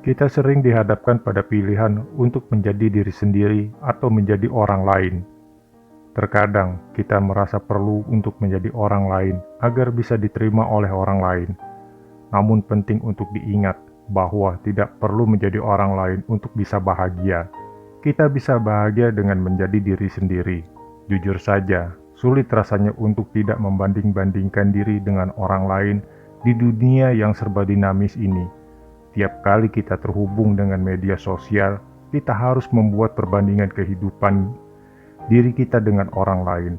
Kita sering dihadapkan pada pilihan untuk menjadi diri sendiri atau menjadi orang lain. Terkadang kita merasa perlu untuk menjadi orang lain agar bisa diterima oleh orang lain. Namun penting untuk diingat bahwa tidak perlu menjadi orang lain untuk bisa bahagia. Kita bisa bahagia dengan menjadi diri sendiri. Jujur saja, sulit rasanya untuk tidak membanding-bandingkan diri dengan orang lain di dunia yang serba dinamis ini. Tiap kali kita terhubung dengan media sosial, kita harus membuat perbandingan kehidupan diri kita dengan orang lain.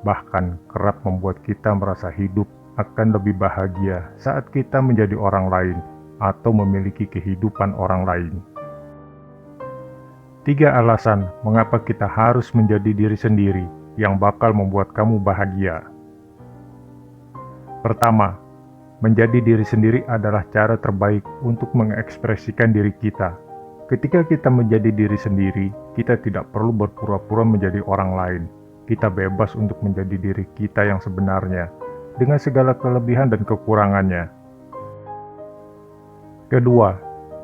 Bahkan kerap membuat kita merasa hidup akan lebih bahagia saat kita menjadi orang lain atau memiliki kehidupan orang lain. 3 alasan mengapa kita harus menjadi diri sendiri yang bakal membuat kamu bahagia. Pertama, menjadi diri sendiri adalah cara terbaik untuk mengekspresikan diri kita. Ketika kita menjadi diri sendiri, kita tidak perlu berpura-pura menjadi orang lain. Kita bebas untuk menjadi diri kita yang sebenarnya, dengan segala kelebihan dan kekurangannya. Kedua,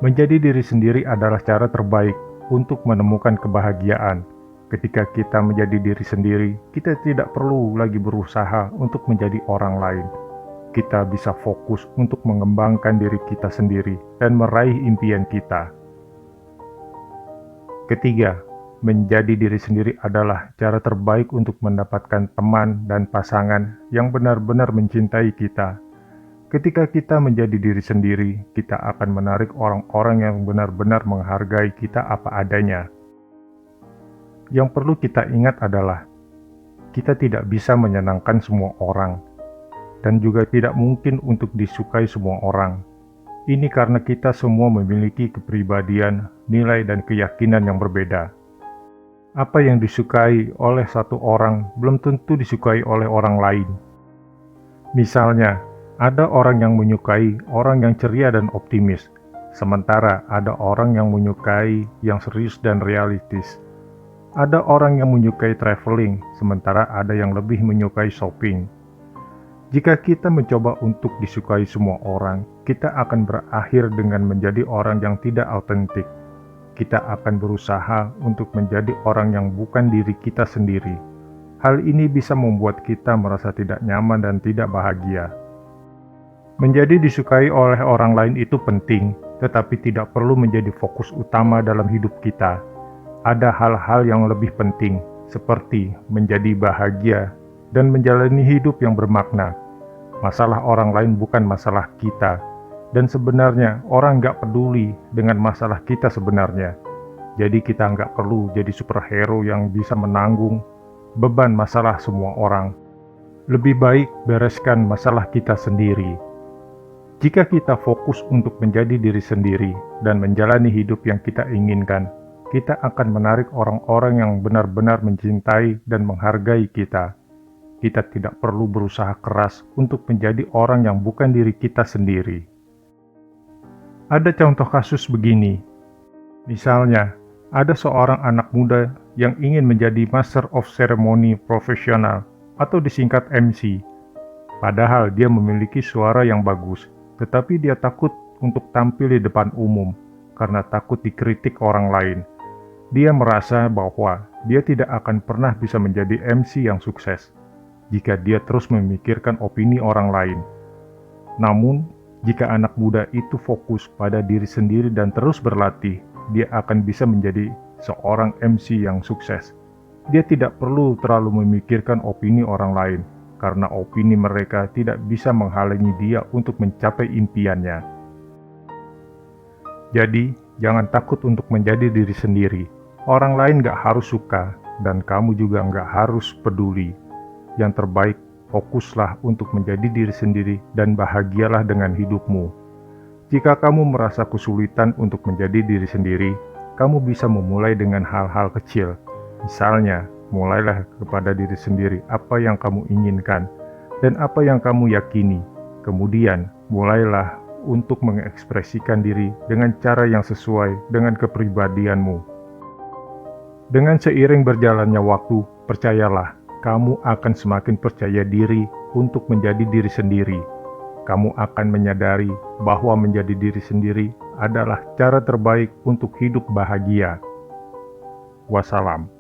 menjadi diri sendiri adalah cara terbaik untuk menemukan kebahagiaan. Ketika kita menjadi diri sendiri, kita tidak perlu lagi berusaha untuk menjadi orang lain. Kita bisa fokus untuk mengembangkan diri kita sendiri dan meraih impian kita. Ketiga, menjadi diri sendiri adalah cara terbaik untuk mendapatkan teman dan pasangan yang benar-benar mencintai kita. Ketika kita menjadi diri sendiri, kita akan menarik orang-orang yang benar-benar menghargai kita apa adanya. Yang perlu kita ingat adalah, kita tidak bisa menyenangkan semua orang, dan juga tidak mungkin untuk disukai semua orang. Ini karena kita semua memiliki kepribadian, nilai, dan keyakinan yang berbeda. Apa yang disukai oleh satu orang belum tentu disukai oleh orang lain. Misalnya, ada orang yang menyukai orang yang ceria dan optimis, sementara ada orang yang menyukai yang serius dan realistis. Ada orang yang menyukai traveling, sementara ada yang lebih menyukai shopping. Jika kita mencoba untuk disukai semua orang, kita akan berakhir dengan menjadi orang yang tidak autentik. Kita akan berusaha untuk menjadi orang yang bukan diri kita sendiri. Hal ini bisa membuat kita merasa tidak nyaman dan tidak bahagia. Menjadi disukai oleh orang lain itu penting, tetapi tidak perlu menjadi fokus utama dalam hidup kita. Ada hal-hal yang lebih penting, seperti menjadi bahagia dan menjalani hidup yang bermakna. Masalah orang lain bukan masalah kita, dan sebenarnya orang nggak peduli dengan masalah kita sebenarnya. Jadi kita nggak perlu jadi superhero yang bisa menanggung beban masalah semua orang. Lebih baik bereskan masalah kita sendiri. Jika kita fokus untuk menjadi diri sendiri dan menjalani hidup yang kita inginkan, kita akan menarik orang-orang yang benar-benar mencintai dan menghargai kita. Kita tidak perlu berusaha keras untuk menjadi orang yang bukan diri kita sendiri. Ada contoh kasus begini. Misalnya, ada seorang anak muda yang ingin menjadi Master of Ceremony profesional atau disingkat MC. Padahal dia memiliki suara yang bagus, tetapi dia takut untuk tampil di depan umum karena takut dikritik orang lain. Dia merasa bahwa dia tidak akan pernah bisa menjadi MC yang sukses jika dia terus memikirkan opini orang lain. Namun, jika anak muda itu fokus pada diri sendiri dan terus berlatih, dia akan bisa menjadi seorang MC yang sukses. Dia tidak perlu terlalu memikirkan opini orang lain, karena opini mereka tidak bisa menghalangi dia untuk mencapai impiannya. Jadi, jangan takut untuk menjadi diri sendiri. Orang lain gak harus suka, dan kamu juga gak harus peduli. Yang terbaik, fokuslah untuk menjadi diri sendiri dan bahagialah dengan hidupmu. Jika kamu merasa kesulitan untuk menjadi diri sendiri, kamu bisa memulai dengan hal-hal kecil. Misalnya, mulailah kepada diri sendiri apa yang kamu inginkan dan apa yang kamu yakini. Kemudian, mulailah untuk mengekspresikan diri dengan cara yang sesuai dengan kepribadianmu. Dengan seiring berjalannya waktu, percayalah, kamu akan semakin percaya diri untuk menjadi diri sendiri. kamu akan menyadari bahwa menjadi diri sendiri adalah cara terbaik untuk hidup bahagia. Wassalam.